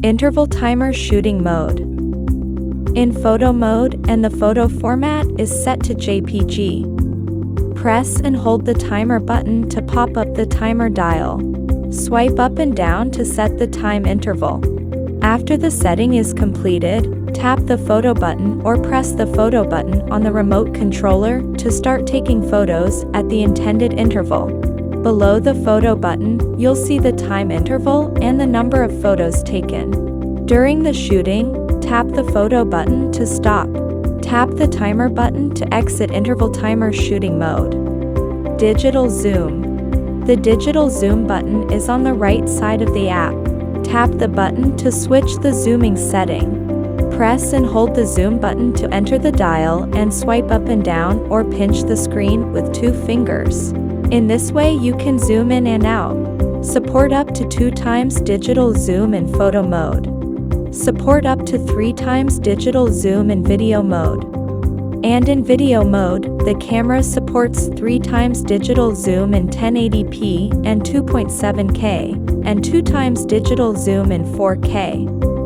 Interval timer shooting mode. In photo mode, and the photo format is set to JPG. Press and hold the timer button to pop up the timer dial. Swipe up and down to set the time interval. After the setting is completed, tap the photo button or press the photo button on the remote controller to start taking photos at the intended interval. Below the photo button, you'll see the time interval and the number of photos taken. During the shooting, tap the photo button to stop. Tap the timer button to exit interval timer shooting mode. Digital zoom. The digital zoom button is on the right side of the app. Tap the button to switch the zooming setting. Press and hold the zoom button to enter the dial and swipe up and down or pinch the screen with 2 fingers. In this way you can zoom in and out. Support up to 2 times digital zoom in photo mode. Support up to 3 times digital zoom in video mode. And in video mode, the camera supports 3 times digital zoom in 1080p and 2.7K, and 2 times digital zoom in 4K.